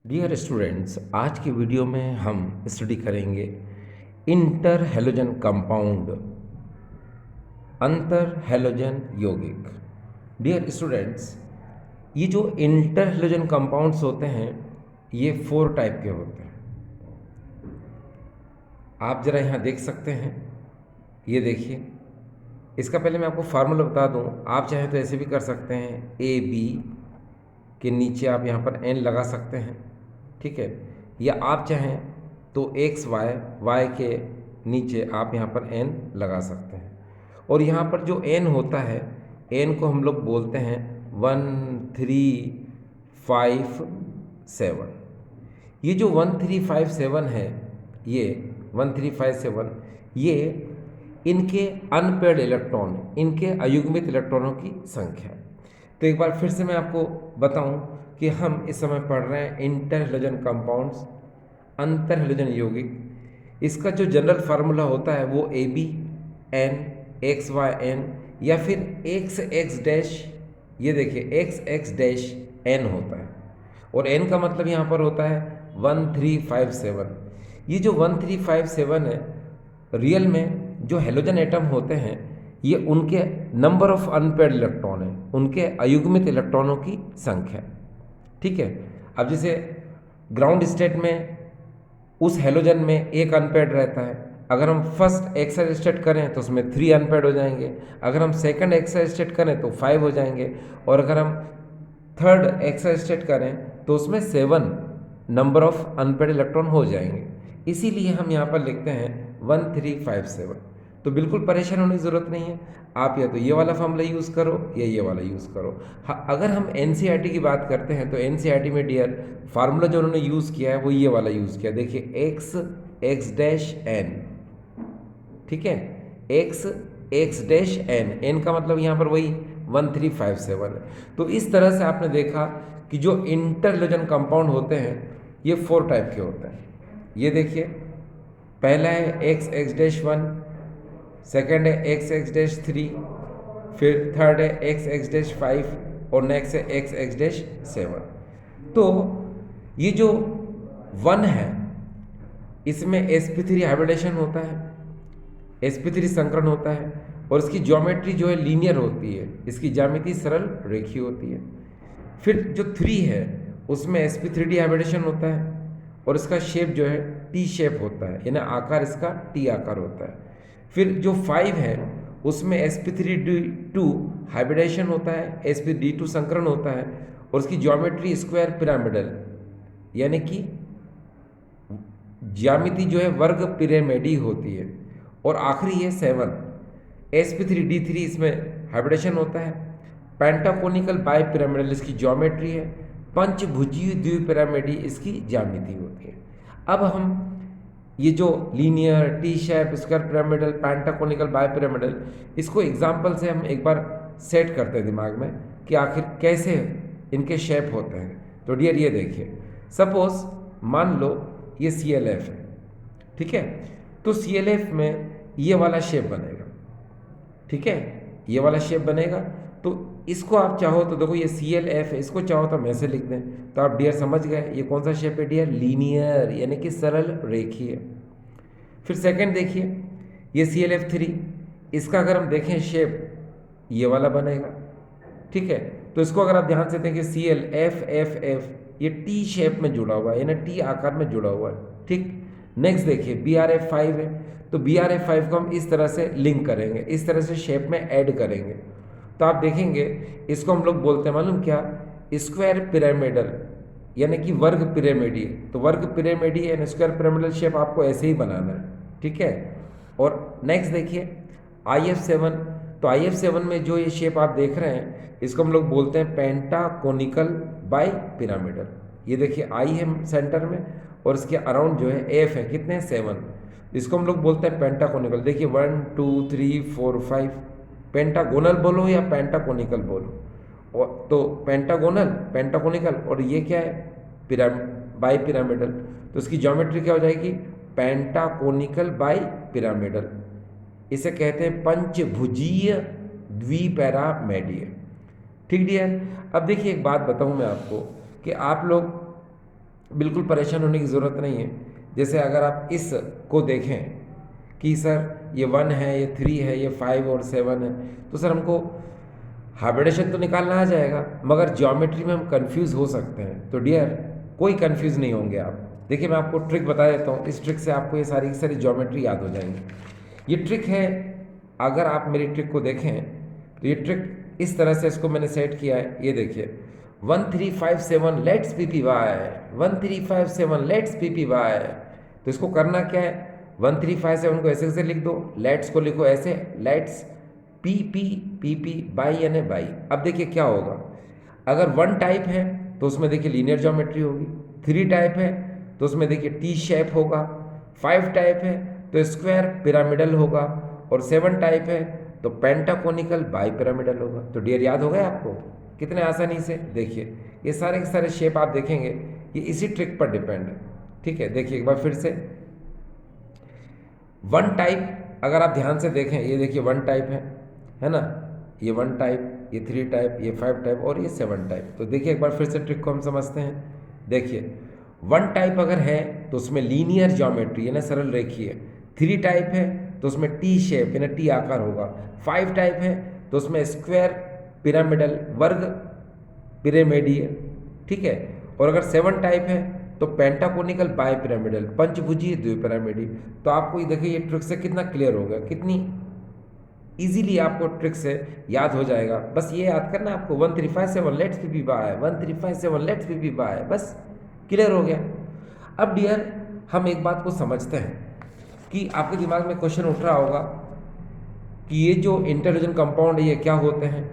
Dear students, आज की video में हम स्टडी करेंगे इंटर हैलोजन कंपाउंड, अंतर हैलोजन यौगिक। डियर स्टूडेंट्स, ये जो इंटर हैलोजन कंपाउंड्स होते हैं ये 4 टाइप के होते हैं। आप ज़रा यहाँ देख सकते हैं, ये देखिए। इसका पहले मैं आपको फार्मूला बता दूँ। आप चाहें तो ऐसे भी कर सकते हैं, ए बी के नीचे आप यहाँ पर एन लगा सकते हैं, ठीक है। या आप चाहें तो एक्स वाई, वाई के नीचे आप यहाँ पर एन लगा सकते हैं। और यहाँ पर जो एन होता है, एन को हम लोग बोलते हैं 1357। ये जो 1357 है, ये 1357 ये इनके अनपेयर्ड इलेक्ट्रॉन, इनके अयुग्मित इलेक्ट्रॉनों की संख्या है। तो एक बार फिर से मैं आपको बताऊं कि हम इस समय पढ़ रहे हैं इंटर हैलोजन कंपाउंड्स, अंतर हैलोजन यौगिक। इसका जो जनरल फार्मूला होता है वो A B N X Y N, या फिर एक्स एक्स डैश, ये देखिए एक्स एक्स डैश एन होता है। और एन का मतलब यहाँ पर होता है 1357। ये जो 1357 है, रियल में जो हैलोजन एटम होते हैं ये उनके नंबर ऑफ अनपेयर्ड इलेक्ट्रॉन है, उनके अयुग्मित इलेक्ट्रॉनों की संख्या, ठीक है। अब जैसे ग्राउंड स्टेट में उस हैलोजन में एक अनपेयर्ड रहता है। अगर हम फर्स्ट एक्साइड स्टेट करें तो उसमें 3 अनपेयर्ड हो जाएंगे। अगर हम सेकंड एक्साइड स्टेट करें तो 5 हो जाएंगे। और अगर हम थर्ड एक्साइड स्टेट करें तो उसमें 7 नंबर ऑफ अनपेयर्ड इलेक्ट्रॉन हो जाएंगे। इसीलिए हम यहाँ पर लिखते हैं 1357। तो बिल्कुल परेशान होने की ज़रूरत नहीं है। आप या तो ये वाला फॉर्मूला यूज़ करो या ये वाला यूज़ करो। हाँ, अगर हम एनसीईआरटी की बात करते हैं तो एनसीईआरटी में डियर फार्मूला जो उन्होंने यूज़ किया है वो ये वाला यूज़ किया। देखिए एक्स एक्स डैश एन, ठीक है। X X dash N, N का मतलब यहाँ पर वही 1357 है। तो इस तरह से आपने देखा कि जो इंटर हैलोजन कंपाउंड होते हैं ये 4 टाइप के होते हैं। ये देखिए, पहला है एक्स एक्स डैश 1, सेकेंड है एक्स एक्स डैश 3, फिर थर्ड है एक्स एक्स डैश 5 और नेक्स्ट है एक्स एक्स डैश 7। तो ये जो 1 है इसमें sp3 हाइब्रिडेशन होता है, sp3 संकरण होता है, और इसकी ज्योमेट्री जो है लीनियर होती है, इसकी ज्यामिति सरल रेखीय होती है। फिर जो 3 है उसमें sp3d हाइब्रिडेशन होता है और इसका शेप जो है टी शेप होता है, यानी आकार इसका टी आकार होता है। फिर जो 5 है उसमें sp3d2 हाइब्रिडेशन होता है, sp3d2 संकरण होता है और उसकी ज्योमेट्री स्क्वायर पिरामिडल, यानी कि ज्यामिति जो है वर्ग पिरामिडी होती है। और आखिरी है 7, sp3d3, इसमें हाइब्रिडेशन होता है, पेंटाकोनिकल बाई पिरामिडल इसकी ज्योमेट्री है, पंचभुजीय द्विपिरामिडी इसकी ज्यामिति होती है। अब हम ये जो linear, T shape, square pyramidal, pentaconical bi pyramidal, इसको एग्जाम्पल से हम एक बार सेट करते हैं दिमाग में कि आखिर कैसे इनके शेप होते हैं। तो डियर ये देखिए, सपोज मान लो ये CLF है, ठीक है। तो CLF में ये वाला शेप बनेगा, ठीक है, ये वाला शेप बनेगा। तो इसको आप चाहो तो देखो ये CLF है, इसको चाहो तो हम ऐसे लिख दें। तो आप डियर समझ गए ये कौन सा शेप है डियर, लीनियर, यानी कि सरल रेखीय। फिर सेकंड देखिए, ये CLF3, इसका अगर हम देखें शेप ये वाला बनेगा, ठीक है। तो इसको अगर आप ध्यान से देखें CLFFF, ये टी शेप में जुड़ा हुआ है, यानी टी आकार में जुड़ा हुआ है, ठीक। नेक्स्ट देखिए BRF5 है, तो BRF5 को हम इस तरह से लिंक करेंगे, इस तरह से शेप में ऐड करेंगे। तो आप देखेंगे इसको हम लोग बोलते हैं मालूम क्या, स्क्वायर पिरामिडल, यानी कि वर्ग पिरामिडी। तो वर्ग पिरामिडी एंड स्क्वायर पिरामिडल शेप आपको ऐसे ही बनाना है, ठीक है। और नेक्स्ट देखिए IF7, तो IF7 में जो ये शेप आप देख रहे हैं इसको हम लोग बोलते हैं पेंटाकोनिकल बाई पिरामिडल। ये देखिए I है सेंटर में और इसके अराउंड जो है F है, कितने हैं 7, इसको हम लोग बोलते हैं पेंटाकोनिकल। देखिए 1 2 3 4 5, पेंटागोनल बोलो या पेंटाकोनिकल बोलो, और तो पेंटागोनल, पेंटाकोनिकल, और ये क्या है बाई पिरामिडल। तो इसकी ज्योमेट्री क्या हो जाएगी, पेंटाकोनिकल बाई पिरामिडल। इसे कहते हैं पंचभुजीय द्विपैरामेडीय, ठीक डियर। अब देखिए एक बात बताऊं मैं आपको कि आप लोग बिल्कुल परेशान होने की ज़रूरत नहीं है। जैसे अगर आप इस को देखें कि सर ये 1 है, ये 3 है, ये 5 और 7 है, तो सर हमको हाइब्रिडेशन तो निकालना आ जाएगा, मगर ज्योमेट्री में हम कंफ्यूज हो सकते हैं। तो डियर, कोई कंफ्यूज नहीं होंगे आप। देखिए मैं आपको ट्रिक बता देता हूँ, इस ट्रिक से आपको ये सारी की सारी ज्योमेट्री याद हो जाएंगी। ये ट्रिक है, अगर आप मेरी ट्रिक को देखें तो ये ट्रिक इस तरह से इसको मैंने सेट किया है। ये देखिए 1357 let's P P Y, 1357 let's P P Y. तो इसको करना क्या है, 1357 को ऐसे लिख दो, लेट्स को लिखो ऐसे, let's P P P P by यानी बाई। अब देखिए क्या होगा, अगर 1 टाइप है तो उसमें देखिए लीनियर ज्योमेट्री होगी, 3 टाइप है तो उसमें देखिए टी शेप होगा, 5 टाइप है तो स्क्वायर पिरामिडल होगा, और 7 टाइप है तो पेंटाकोनिकल बाई पिरामिडल होगा। तो डियर याद हो गया आपको कितने आसानी से। देखिए ये सारे के सारे शेप आप देखेंगे ये इसी ट्रिक पर डिपेंड है। ठीक है, देखिए एक बार फिर से 1 टाइप अगर आप ध्यान से देखें, ये देखिए 1 टाइप है ना, ये 1 टाइप, ये 3 टाइप, ये 5 टाइप और ये 7 टाइप। तो देखिए एक बार फिर से ट्रिक को हम समझते हैं। देखिए 1 टाइप अगर है तो उसमें लीनियर ज्योमेट्री यानी सरल रेखीय, 3 टाइप है तो उसमें टी शेप यानी टी आकार होगा, 5 टाइप है तो उसमें स्क्वायर पिरामिडल वर्ग पिरामिडीय, ठीक है, और अगर 7 टाइप है तो पेंटाकोनिकल बाई पिरामिडल पंचभुजीय द्विपिरामिडी। तो आपको ये देखिए ये ट्रिक से कितना क्लियर हो गया, कितनी इजीली आपको ट्रिक से याद हो जाएगा। बस ये याद करना आपको 1357 let's P P bye, 1357 let's P P bye, बस क्लियर हो गया। अब डियर हम एक बात को समझते हैं कि आपके दिमाग में क्वेश्चन उठ रहा होगा कि ये जो इंटरलोजन कंपाउंड है ये क्या होते हैं।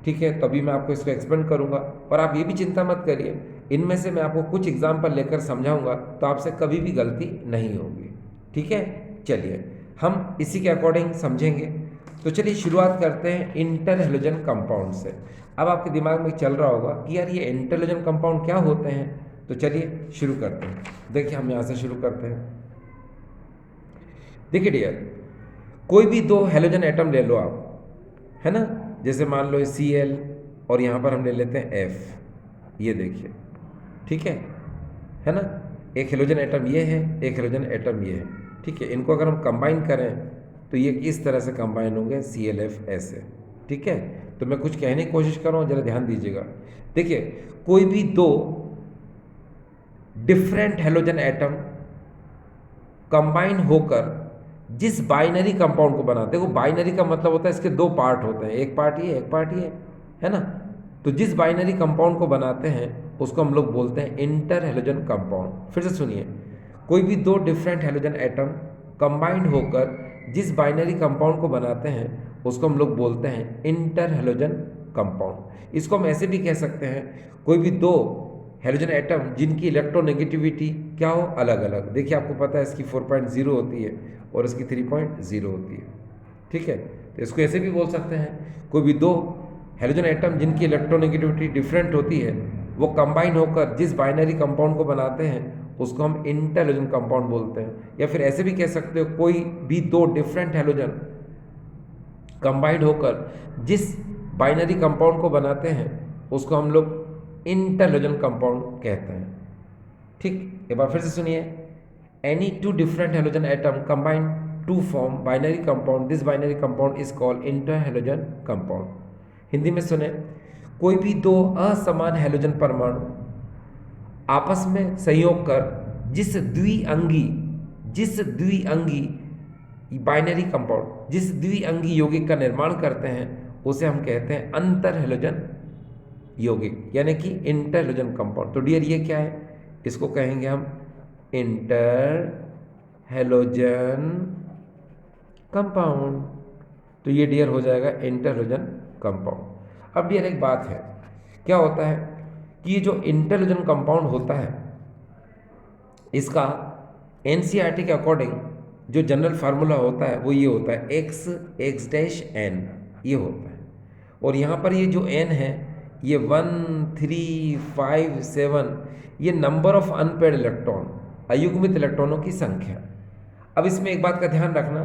ठीक है, तभी मैं आपको इसको एक्सप्लेन करूंगा, और आप ये भी चिंता मत करिए, इनमें से मैं आपको कुछ एग्जाम्पल लेकर समझाऊंगा तो आपसे कभी भी गलती नहीं होगी। ठीक है, चलिए हम इसी के अकॉर्डिंग समझेंगे। तो चलिए शुरुआत करते हैं इंटर हेलोजन कंपाउंड से। अब आपके दिमाग में चल रहा होगा कि यार ये इंटरलोजन कंपाउंड क्या होते हैं, तो चलिए शुरू करते हैं। देखिए हम यहाँ से शुरू करते हैं। देखिए डियर, कोई भी 2 हेलोजन एटम ले लो आप, है ना, जैसे मान लो Cl और यहाँ पर हम ले लेते हैं F, ये देखिए, ठीक है ना, एक हेलोजन एटम ये है, एक हेलोजन एटम ये है। ठीक है, इनको अगर हम कंबाइन करें तो ये इस तरह से कंबाइन होंगे ClF ऐसे। ठीक है, तो मैं कुछ कहने की कोशिश कर रहा हूँ, जरा ध्यान दीजिएगा। देखिए कोई भी 2 डिफरेंट हेलोजन एटम कंबाइन होकर जिस बाइनरी कंपाउंड को बनाते हैं, वो बाइनरी का मतलब होता है इसके 2 पार्ट होते हैं, एक पार्ट ये, एक पार्ट ये, है ना। तो जिस बाइनरी कंपाउंड को बनाते हैं उसको हम लोग बोलते हैं इंटर हेलोजन कंपाउंड। फिर से सुनिए, कोई भी 2 डिफरेंट हेलोजन एटम कंबाइंड होकर जिस बाइनरी कंपाउंड को बनाते हैं उसको हम लोग बोलते हैं इंटर हेलोजन कंपाउंड। इसको हम ऐसे भी कह सकते हैं, कोई भी 2 हेलोजन एटम जिनकी इलेक्ट्रोनेगेटिविटी क्या हो, अलग अलग। देखिए आपको पता है इसकी 4.0 होती है और इसकी 3.0 होती है। ठीक है, तो इसको ऐसे भी बोल सकते हैं, कोई भी 2 हेलोजन एटम जिनकी इलेक्ट्रोनेगेटिविटी डिफरेंट होती है वो कंबाइन होकर जिस बाइनरी कंपाउंड को बनाते हैं उसको हम इंटर हेलोजन कंपाउंड बोलते हैं। या फिर ऐसे भी कह सकते हो, कोई भी 2 डिफरेंट हेलोजन कंबाइंड होकर जिस बाइनरी कंपाउंड को बनाते हैं उसको हम लोग इंटर हेलोजन कंपाउंड कहते हैं। ठीक, एक बार फिर से सुनिए, any 2 different halogen atom combine to form binary compound, this binary compound is called interhalogen compound। Hindi में सुने, कोई भी 2 असमान हेलोजन परमाणु आपस में संयोग कर जिस द्विअंगी बाइनरी कंपाउंड, जिस द्विअंगी यौगिक का निर्माण करते हैं उसे हम कहते हैं अंतर हेलोजन यौगिक, यानी कि इंटर हेलोजन कंपाउंड। तो डियर ये क्या है, इसको कहेंगे हम इंटर हेलोजन कंपाउंड। तो ये डियर हो जाएगा इंटर हेलोजन कंपाउंड। अब डियर एक बात है, क्या होता है कि ये जो इंटर हेलोजन कंपाउंड होता है इसका NCERT के अकॉर्डिंग जो जनरल फार्मूला होता है वो ये होता है X(N) ये होता है, और यहाँ पर ये जो N है ये 1 3 5 7 ये नंबर ऑफ अनपेयर्ड इलेक्ट्रॉन, अयुग्मित इलेक्ट्रॉनों की संख्या। अब इसमें एक बात का ध्यान रखना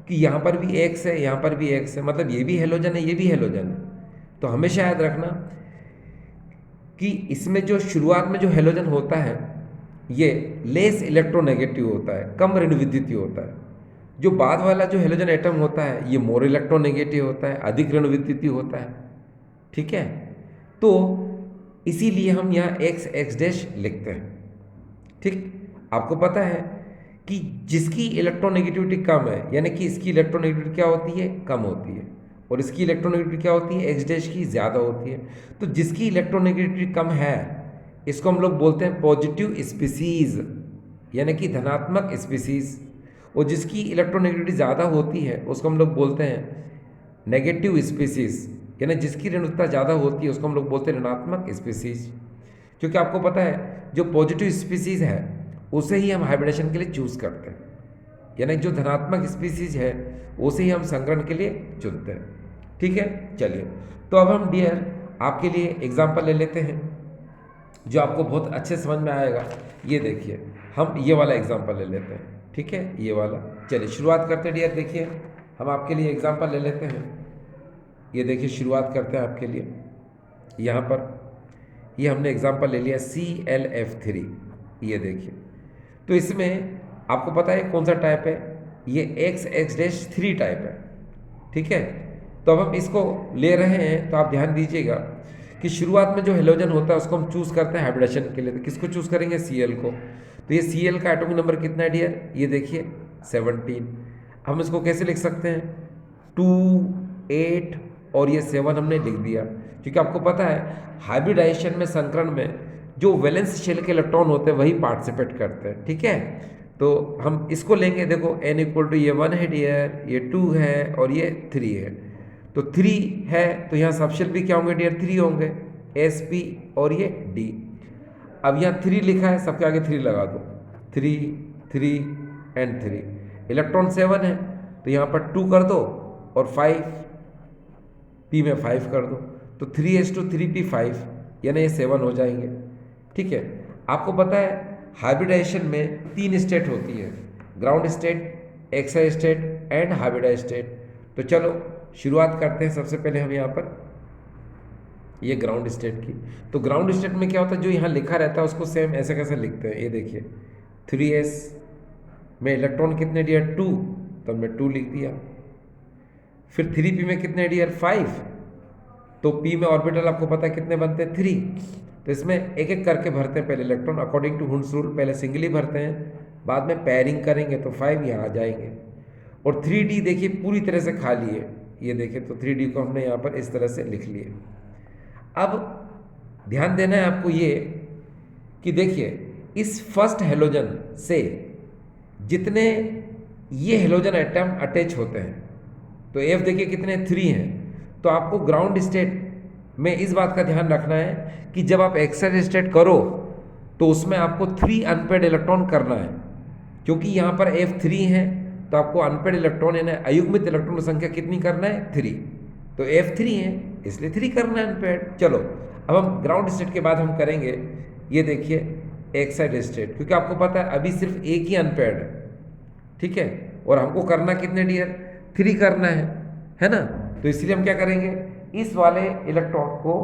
कि यहाँ पर भी X है, यहाँ पर भी X है, मतलब ये भी हेलोजन है, ये भी हेलोजन है। तो हमेशा याद रखना कि इसमें जो शुरुआत में जो हेलोजन होता है ये लेस इलेक्ट्रोनेगेटिव होता है, कम ऋण विद्युतीय होता है। जो बाद वाला जो हेलोजन एटम होता है ये मोर इलेक्ट्रोनेगेटिव होता है, अधिक ऋण विद्युतीय होता है। ठीक है, तो इसीलिए हम यहाँ एक्स एक्स डैश लिखते हैं। ठीक, आपको पता है कि जिसकी इलेक्ट्रोनेगेटिविटी कम है, यानी कि इसकी इलेक्ट्रोनेगेटिविटी क्या होती है, कम होती है, और इसकी इलेक्ट्रोनेगेटिविटी क्या होती है, एक्स डैश की ज़्यादा होती है। तो जिसकी इलेक्ट्रोनेगेटिविटी कम है इसको हम लोग बोलते हैं पॉजिटिव स्पीसीज, यानी कि धनात्मक स्पीसीज, और जिसकी इलेक्ट्रोनेगेटिविटी ज़्यादा होती है उसको हम लोग बोलते हैं नेगेटिव स्पीसीज, यानी जिसकी ऋणता ज़्यादा होती है उसको हम लोग बोलते हैं ऋणात्मक स्पीसीज। क्योंकि आपको पता है जो पॉजिटिव स्पीसीज है उसे ही हम हाइब्रिडेशन के लिए चूज़ करते हैं, यानी जो धनात्मक स्पीसीज है उसे ही हम संकरण के लिए चुनते हैं। ठीक है, चलिए तो अब हम डियर आपके लिए एग्जाम्पल ले लेते हैं जो आपको बहुत अच्छे समझ में आएगा। ये देखिए, हम ये वाला एग्जाम्पल ले लेते हैं। ठीक है, ये वाला, चलिए शुरुआत करते हैं डियर। देखिए हम आपके लिए एग्जाम्पल ले लेते हैं। ये देखिए शुरुआत करते हैं आपके लिए। यहाँ पर ये हमने एग्जाम्पल ले लिया ClF3। ये देखिए, तो इसमें आपको पता है कौन सा टाइप है, ये XX-3 टाइप है। ठीक है, तो अब हम इसको ले रहे हैं, तो आप ध्यान दीजिएगा कि शुरुआत में जो हेलोजन होता है उसको हम चूज़ करते हैं हाइब्रिडेशन के लिए। तो किसको चूज़ करेंगे, Cl को। तो ये Cl का एटॉमिक नंबर कितना है डियर, ये देखिए 17। हम इसको कैसे लिख सकते हैं, 2, 8 और ये 7 हमने लिख दिया, क्योंकि आपको पता है हाइब्रिडाइजेशन में, संकरण में जो वैलेंस शेल के इलेक्ट्रॉन होते हैं वही पार्टिसिपेट करते हैं। ठीक है, तो हम इसको लेंगे, देखो n इक्वल टू ये 1 है डियर, ये 2 है और ये 3 है। तो 3 है तो यहाँ सबशेल भी क्या होंगे डियर, 3 होंगे, sp और ये d। अब यहाँ 3 लिखा है, सबके आगे 3 लगा दो, 3 3 एंड 3। इलेक्ट्रॉन 7 है तो यहाँ पर 2 कर दो और 5 p में 5 कर दो, तो 3s2 3p5, यानी ये 7 हो जाएंगे। ठीक है, आपको पता है हाइब्रिडाइजेशन में 3 स्टेट होती है, ground state, excited state and hybridise state. तो चलो शुरुआत करते हैं। सबसे पहले हम यहाँ पर ये ग्राउंड स्टेट की, तो ग्राउंड स्टेट में क्या होता है, जो यहाँ लिखा रहता है उसको सेम ऐसे कैसे लिखते हैं। ये देखिए 3s में इलेक्ट्रॉन कितने डियर, 2, तो हमने 2 लिख दिया। फिर 3p में कितने डियर, 5, तो p में ऑर्बिटल आपको पता है कितने बनते हैं, 3। तो इसमें एक एक करके भरते हैं पहले electron according to Hund's rule, पहले सिंगली भरते हैं, बाद में पेयरिंग करेंगे तो 5 यहाँ आ जाएंगे। और 3d देखिए पूरी तरह से खाली है, ये देखिए, तो 3d को हमने यहाँ पर इस तरह से लिख लिया। अब ध्यान देना है आपको ये कि देखिए इस फर्स्ट हेलोजन से जितने ये हेलोजन एटम अटैच होते हैं, तो F देखिए कितने, 3 हैं। तो आपको ग्राउंड स्टेट में इस बात का ध्यान रखना है कि जब आप एक्साइड स्टेट करो तो उसमें आपको 3 अनपेड इलेक्ट्रॉन करना है, क्योंकि यहाँ पर F3 है तो आपको अनपेड इलेक्ट्रॉन यानी अयुग्मित इलेक्ट्रॉन संख्या कितनी करना है, 3। तो F3 है इसलिए 3 करना है अनपेड। चलो अब हम ग्राउंड स्टेट के बाद हम करेंगे, ये देखिए एक्साइड स्टेट, क्योंकि आपको पता है अभी सिर्फ एक ही अनपेड है। ठीक है, और हमको करना कितने डियर, 3 करना है ना। तो इसलिए हम क्या करेंगे, इस वाले इलेक्ट्रॉन को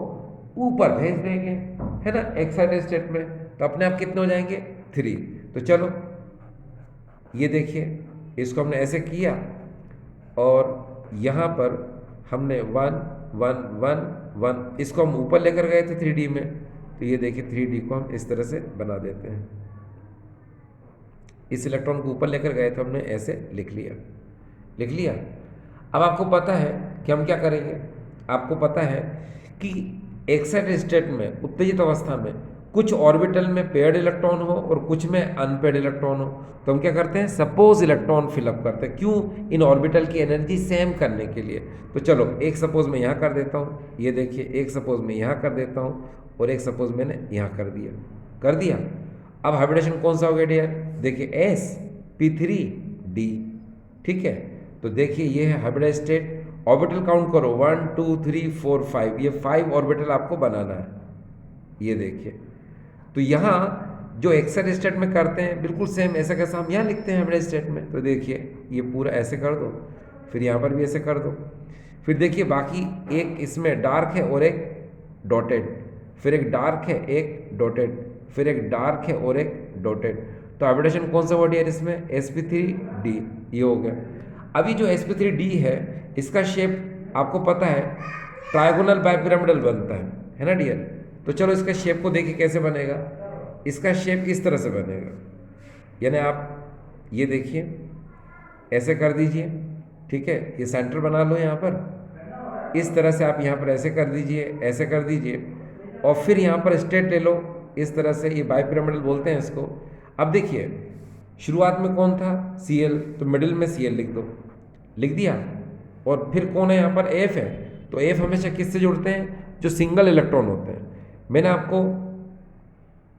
ऊपर भेज देंगे, है ना, एक्साइड स्टेट में, तो अपने आप कितने हो जाएंगे, 3। तो चलो ये देखिए इसको हमने ऐसे किया और यहाँ पर हमने 1 1 1 1, इसको हम ऊपर लेकर गए थे 3D में, तो ये देखिए 3D को हम इस तरह से बना देते हैं। इस इलेक्ट्रॉन को ऊपर लेकर गए थे हमने, ऐसे लिख लिया। अब आपको पता है कि हम क्या करेंगे, आपको पता है कि एक्साइड स्टेट में, उत्तेजित अवस्था में, कुछ ऑर्बिटल में पेयर्ड इलेक्ट्रॉन हो और कुछ में अनपेयर्ड इलेक्ट्रॉन हो, तो हम क्या करते हैं, सपोज इलेक्ट्रॉन फिलअप करते हैं। क्यों, इन ऑर्बिटल की एनर्जी सेम करने के लिए। तो चलो एक सपोज मैं यहाँ कर देता हूँ, ये देखिए एक सपोज मैं यहाँ कर देता हूँ और एक सपोज मैंने यहाँ कर दिया। अब हाइब्रिडेशन कौन सा हो गया डियर, देखिए sp3d। ठीक है, तो देखिए ये है हाइब्रिडाइज स्टेट। ऑर्बिटल काउंट करो, 1 2 3 4 5, ये 5 ऑर्बिटल आपको बनाना है। ये देखिए, तो यहाँ जो एक्साइड स्टेट में करते हैं बिल्कुल सेम ऐसा कैसा हम यहाँ लिखते हैं हाइब्रिडाइज स्टेट में। तो देखिए ये पूरा ऐसे कर दो, फिर यहाँ पर भी ऐसे कर दो, फिर देखिए बाकी एक इसमें डार्क है और एक डॉटेड, फिर एक डार्क है एक डॉटेड, फिर एक डार्क है और एक डॉटेड। तो हाइब्रिडेशन कौन सा वर्ड है इसमें, sp3d, ये हो गया। अभी जो sp3d है इसका शेप आपको पता है ट्रायगोनल बाइपिरामिडल बनता है ना डियर। तो चलो इसका शेप को देखिए कैसे बनेगा। इसका शेप इस तरह से बनेगा, यानी आप ये देखिए ऐसे कर दीजिए, ठीक है, ये सेंटर बना लो यहाँ पर, इस तरह से आप यहाँ पर ऐसे कर दीजिए, ऐसे कर दीजिए, और फिर यहाँ पर स्ट्रेट ले लो इस तरह से, ये बाइपिरामिडल बोलते हैं इसको। अब देखिए शुरुआत में कौन था, Cl, तो मिडिल में Cl लिख दो, लिख दिया, और फिर कौन है यहाँ पर, F है। तो F हमेशा किससे जुड़ते हैं, जो सिंगल इलेक्ट्रॉन होते हैं। मैंने आपको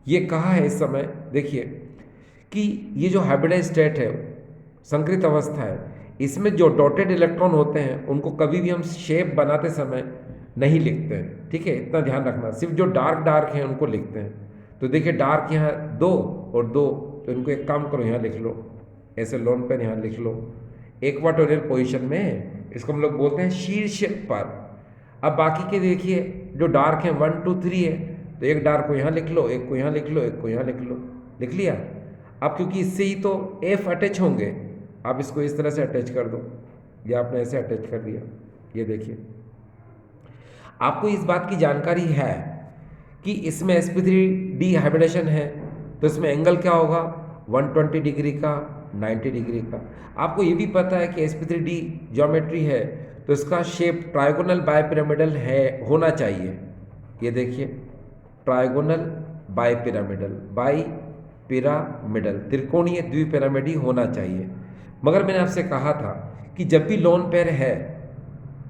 ये कहा है इस समय, देखिए कि ये जो हाइब्रिडाइज्ड स्टेट है, संकृत अवस्था है, इसमें जो डॉटेड इलेक्ट्रॉन होते हैं उनको कभी भी हम शेप बनाते समय नहीं लिखते हैं, ठीक है, इतना ध्यान रखना। सिर्फ जो डार्क हैं उनको लिखते हैं। तो देखिए डार्क यहाँ 2 और 2, तो इनको एक काम करो यहाँ लिख लो, ऐसे लोन पेन यहाँ लिख लो, इक्वाटोरियल पोजीशन में है, इसको हम लोग बोलते हैं शीर्ष पर। अब बाकी के देखिए जो डार्क हैं 1 2 3 है, तो एक डार्क को यहाँ लिख लो, एक को यहाँ लिख लो, एक को यहाँ लिख लो, लिख लिया। अब क्योंकि इससे ही तो F अटैच होंगे, आप इसको इस तरह से अटैच कर दो, या आपने ऐसे अटैच कर दिया। ये देखिए आपको इस बात की जानकारी है कि इसमें sp3d हाइब्रिडेशन है, तो इसमें एंगल क्या होगा, 120 डिग्री का, 90 डिग्री का। आपको ये भी पता है कि sp3d ज्योमेट्री है, तो इसका शेप ट्रायगोनल बाइपिरामिडल है, होना चाहिए। ये देखिए ट्रायगोनल बाइपिरामिडल, बाइपिरामिडल, त्रिकोणीय द्विपिरामिडी होना चाहिए। मगर मैंने आपसे कहा था कि जब भी लोन पेयर है,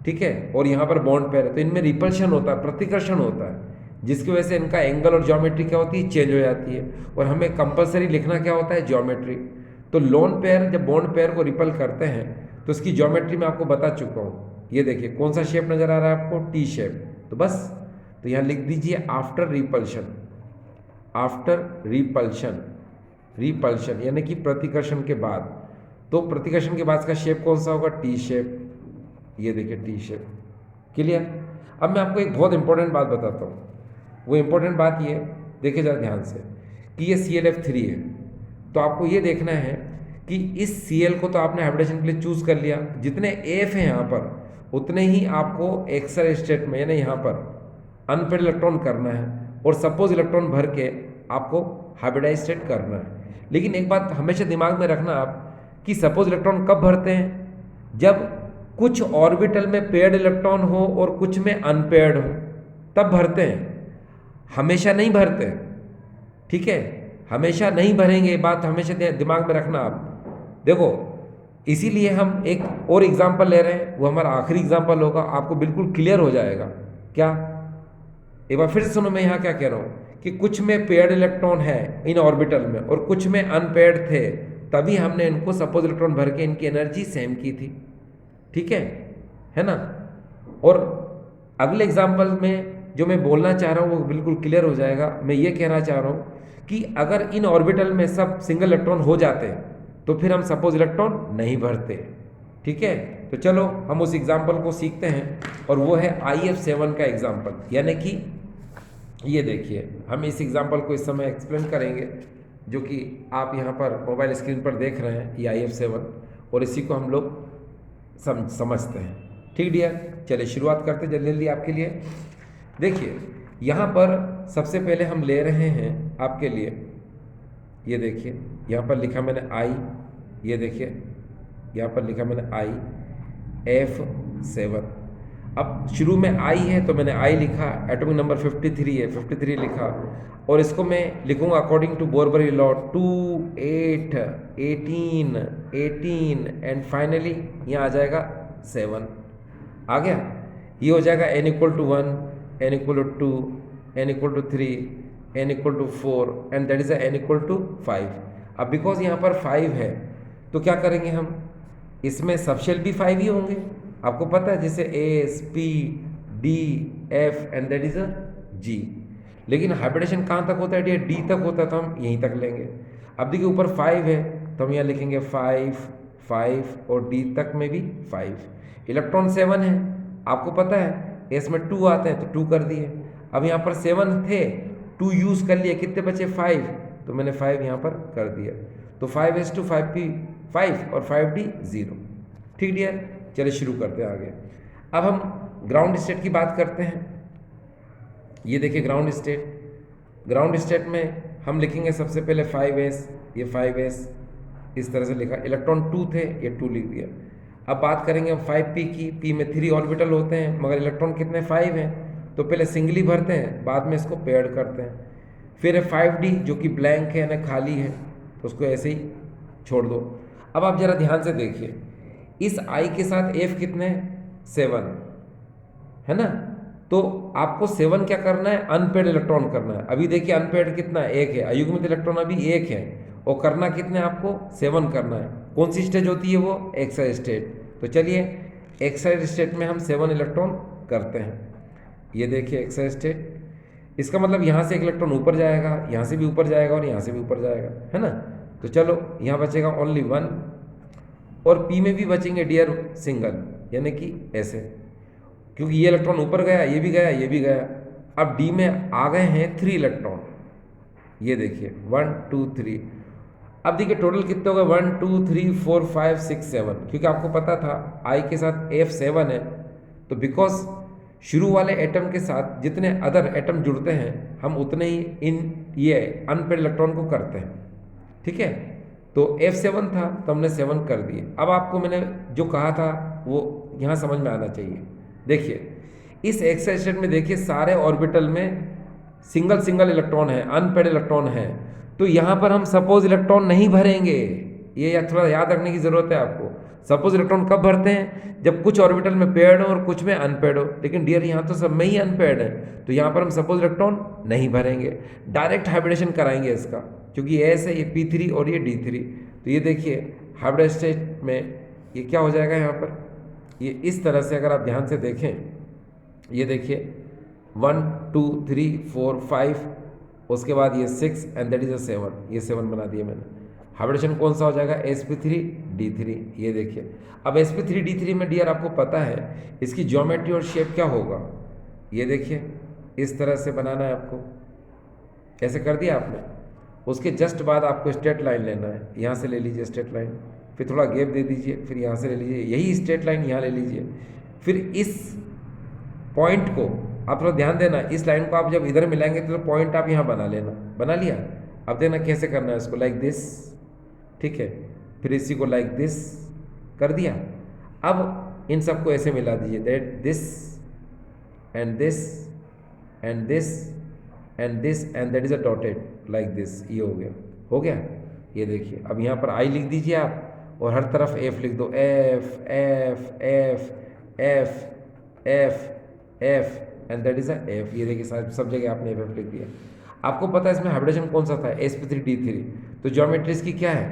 ठीक है, और यहाँ पर बॉन्ड पेयर है, तो इनमें रिपल्शन होता है, प्रतिकर्षण होता है, जिसकी वजह से इनका एंगल और ज्योमेट्री क्या होती है, चेंज हो जाती है। और हमें कंपलसरी लिखना क्या होता है, ज्योमेट्री। तो लोन पेयर जब बॉन्ड पेयर को रिपल करते हैं तो इसकी ज्योमेट्री मैं आपको बता चुका हूँ। ये देखिए कौन सा शेप नज़र आ रहा है आपको, टी शेप। तो बस, तो यहाँ लिख दीजिए after repulsion, after repulsion, repulsion यानी कि प्रतिकर्षण के बाद। तो प्रतिकर्षण के बाद इसका शेप कौन सा होगा, टी शेप। ये देखिए टी शेप, क्लियर। अब मैं आपको एक बहुत इंपॉर्टेंट बात बताता हूँ। वो इंपॉर्टेंट बात ये, देखिए ज़रा ध्यान से, कि ये ClF3 है, तो आपको ये देखना है कि इस Cl को तो आपने हाइब्रिडेशन के लिए चूज़ कर लिया, जितने F हैं यहाँ पर उतने ही आपको एक्सल स्टेट में यानी यहाँ पर अनपेड इलेक्ट्रॉन करना है, और सपोज इलेक्ट्रॉन भर के आपको हाइब्रिडाइज स्टेट करना है। लेकिन एक बात हमेशा दिमाग में रखना आप, कि सपोज इलेक्ट्रॉन कब भरते हैं, जब कुछ ऑर्बिटल में पेयर्ड इलेक्ट्रॉन हो और कुछ में अनपेयर्ड हो, तब भरते हैं, हमेशा नहीं भरते, ठीक है, हमेशा नहीं भरेंगे, बात हमेशा दिमाग में रखना आप। देखो इसीलिए हम एक और एग्जांपल ले रहे हैं, वो हमारा आखिरी एग्जांपल होगा, आपको बिल्कुल क्लियर हो जाएगा। क्या, एक बार फिर से सुनो, मैं यहाँ क्या कह रहा हूँ कि कुछ में पेयर्ड इलेक्ट्रॉन है इन ऑर्बिटल में और कुछ में अनपेयर्ड थे, तभी हमने इनको सपोज इलेक्ट्रॉन भर के इनकी एनर्जी सेम की थी, ठीक है ना। और अगले एग्जाम्पल में जो मैं बोलना चाह रहा हूँ वो बिल्कुल क्लियर हो जाएगा। मैं ये कहना चाह रहा हूँ कि अगर इन ऑर्बिटल में सब सिंगल इलेक्ट्रॉन हो जाते तो फिर हम सपोज इलेक्ट्रॉन नहीं भरते, ठीक है। तो चलो हम उस एग्जाम्पल को सीखते हैं, और वो है IF7 का एग्जाम्पल। यानी कि ये देखिए हम इस एग्जाम्पल को इस समय एक्सप्लेन करेंगे, जो कि आप यहाँ पर मोबाइल स्क्रीन पर देख रहे हैं, ये IF7, और इसी को हम लोग समझते हैं, ठीक डियर। चलिए शुरुआत करते जल्दी जल्दी आपके लिए। देखिए यहाँ पर सबसे पहले हम ले रहे हैं आपके लिए, ये देखिए यहाँ पर लिखा मैंने I, ये देखिए यहाँ पर लिखा मैंने IF7। अब शुरू में I है तो मैंने I लिखा, एटॉमिक नंबर 53 है, 53 लिखा, और इसको मैं लिखूंगा according to Bohr Bury law 2 8 18 18 and finally यहाँ आ जाएगा 7। आ गया, ये हो जाएगा n = 1, n = 2, n = 3, n = 4 and that is n = 5। अब बिकॉज यहाँ पर 5 है तो क्या करेंगे हम, इसमें सबशेल भी 5 ही होंगे, आपको पता है, जैसे S P D F and that is G। लेकिन हाइब्रिडेशन कहाँ तक होता है, D तक होता है, तो हम यहीं तक लेंगे। अब देखिए ऊपर 5 है तो हम यहाँ लिखेंगे 5 5 और D तक में भी 5। इलेक्ट्रॉन 7 है, आपको पता है S में 2 आते हैं तो 2 कर दिए। अब यहाँ पर 7 थे, 2 यूज़ कर लिए, कितने बचे 5, तो मैंने 5 यहाँ पर कर दिया, तो 5s/5p 5 और 5d 0। ठीक डियर, चलिए शुरू करते हैं आगे। अब हम ग्राउंड स्टेट की बात करते हैं। ये देखिए ग्राउंड स्टेट में हम लिखेंगे सबसे पहले 5s, ये 5s इस तरह से लिखा, इलेक्ट्रॉन 2 थे, ये 2 लिख दिया। अब बात करेंगे हम 5p की, p में 3 ऑर्बिटल होते हैं मगर इलेक्ट्रॉन कितने 5 हैं, तो पहले सिंगली भरते हैं, बाद में इसको पेयर्ड करते हैं। फिर है 5d जो कि ब्लैंक है ना, खाली है, तो उसको ऐसे ही छोड़ दो। अब आप जरा ध्यान से देखिए, इस I के साथ F कितने 7 है ना, तो आपको 7 क्या करना है, अनपेड इलेक्ट्रॉन करना है। अभी देखिए अनपेड कितना है, 1 है, अयुग्मित इलेक्ट्रॉन अभी 1 है, और करना कितने आपको 7 करना है। कौन सी स्टेज होती है वो, एक्साइड स्टेट। तो चलिए एक्साइड स्टेट में हम 7 इलेक्ट्रॉन करते हैं। ये देखिए एक्साइड स्टेट, इसका मतलब यहाँ से एक इलेक्ट्रॉन ऊपर जाएगा, यहाँ से भी ऊपर जाएगा और यहाँ से भी ऊपर जाएगा, है ना। तो चलो यहाँ बचेगा ओनली 1, और P में भी बचेंगे डियर सिंगल, यानी कि ऐसे, क्योंकि ये इलेक्ट्रॉन ऊपर गया, ये भी गया, ये भी गया। अब D में आ गए हैं 3 इलेक्ट्रॉन, ये देखिए 1 2 3। अब देखिए टोटल कितने हो गए, 1 2 3 4 5 6 7, क्योंकि आपको पता था I के साथ F7 है, तो बिकॉज शुरू वाले एटम के साथ जितने अदर एटम जुड़ते हैं हम उतने ही इन ये अनपेड इलेक्ट्रॉन को करते हैं। ठीक है, तो F7 था तो हमने 7 कर दिए। अब आपको मैंने जो कहा था वो यहाँ समझ में आना चाहिए। देखिए इस एक्साइड स्टेट में देखिए सारे ऑर्बिटल में सिंगल सिंगल इलेक्ट्रॉन है, अनपेड इलेक्ट्रॉन है, तो यहाँ पर हम सपोज इलेक्ट्रॉन नहीं भरेंगे। ये थोड़ा याद रखने की जरूरत है आपको। सपोज इलेक्ट्रॉन कब भरते हैं, जब कुछ ऑर्बिटल में पेयर्ड हो और कुछ में अनपेयर्ड हो, लेकिन डियर यहाँ तो सब में ही अनपेयर्ड है, तो यहाँ पर हम सपोज इलेक्ट्रॉन नहीं भरेंगे, डायरेक्ट हाइब्रिडेशन कराएंगे इसका, क्योंकि एस है, ये P3 और ये D3। तो ये देखिए हाइब्रिड स्टेट में ये क्या हो जाएगा, यहाँ पर ये इस तरह से अगर आप ध्यान से देखें, ये देखिए 1 2 3 4 5, उसके बाद ये 6 एंड दैट इज अ 7, ये 7 बना दिया मैंने। हाइब्रिडेशन कौन सा हो जाएगा, sp3d3। ये देखिए अब sp3d3 में डियर आपको पता है इसकी ज्योमेट्री और शेप क्या होगा, ये देखिए इस तरह से बनाना है आपको, ऐसे कर दिया आपने। उसके जस्ट बाद आपको स्ट्रेट लाइन लेना है, यहाँ से ले लीजिए स्ट्रेट लाइन, फिर थोड़ा गैप दे दीजिए, फिर यहाँ से ले लीजिए, यही स्ट्रेट लाइन यहाँ ले लीजिए, फिर इस पॉइंट को आप थोड़ा ध्यान देना, इस लाइन को आप जब इधर मिलाएंगे तो पॉइंट आप यहाँ बना लेना, बना लिया। अब देखना कैसे करना है इसको, लाइक दिस, ठीक है, फिर इसी को लाइक दिस कर दिया। अब इन सबको ऐसे मिला दीजिए, that this and this and this and this and that is a dotted like this, ये हो गया। ये देखिए अब यहाँ पर I लिख दीजिए आप और हर तरफ F लिख दो, F F F F F F and that is a F। ये देखिए सब जगह आपने F लिख दिया। आपको पता है इसमें हाइब्रिडेशन कौन सा था, sp3d3। तो ज्योमेट्री इसकी क्या है,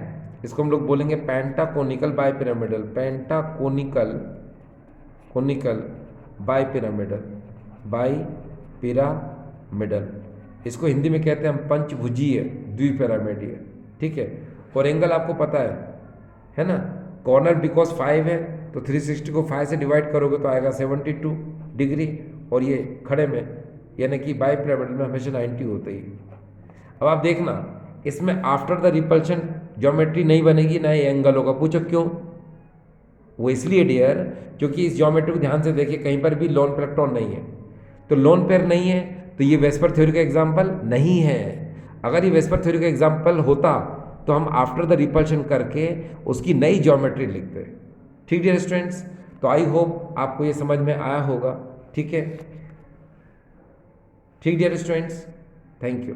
इसको हम लोग बोलेंगे पेंटाकोनिकल बाइपिरामिडल, पेंटाकोनिकल बाइपिरामिडल, बाइपिरामिडल। इसको हिंदी में कहते हैं हम पंचभुजीय द्विपिरामिडीय, ठीक है। और एंगल आपको पता है ना, कॉर्नर बिकॉज 5 है तो 360 को 5 से डिवाइड करोगे तो आएगा 72 डिग्री, और ये खड़े में यानी कि बाइपिरामिडल में हमेशा 90 होते ही। अब आप देखना इसमें आफ्टर द रिपल्शन ज्योमेट्री नहीं बनेगी, ना ये एंगल होगा। पूछो क्यों, वो इसलिए डियर क्योंकि इस ज्योमेट्री को ध्यान से देखिए, कहीं पर भी लोन पेयर इलेक्ट्रॉन नहीं है, तो लोन पेयर नहीं है तो ये वेस्पर थ्योरी का एग्जाम्पल नहीं है। अगर ये वेस्पर थ्योरी का एग्जाम्पल होता तो हम आफ्टर द रिपल्शन करके उसकी नई ज्योमेट्री लिखते। ठीक डियर स्टूडेंट्स, तो आई होप आपको ये समझ में आया होगा, ठीक है। ठीक डियर स्टूडेंट्स, थैंक यू।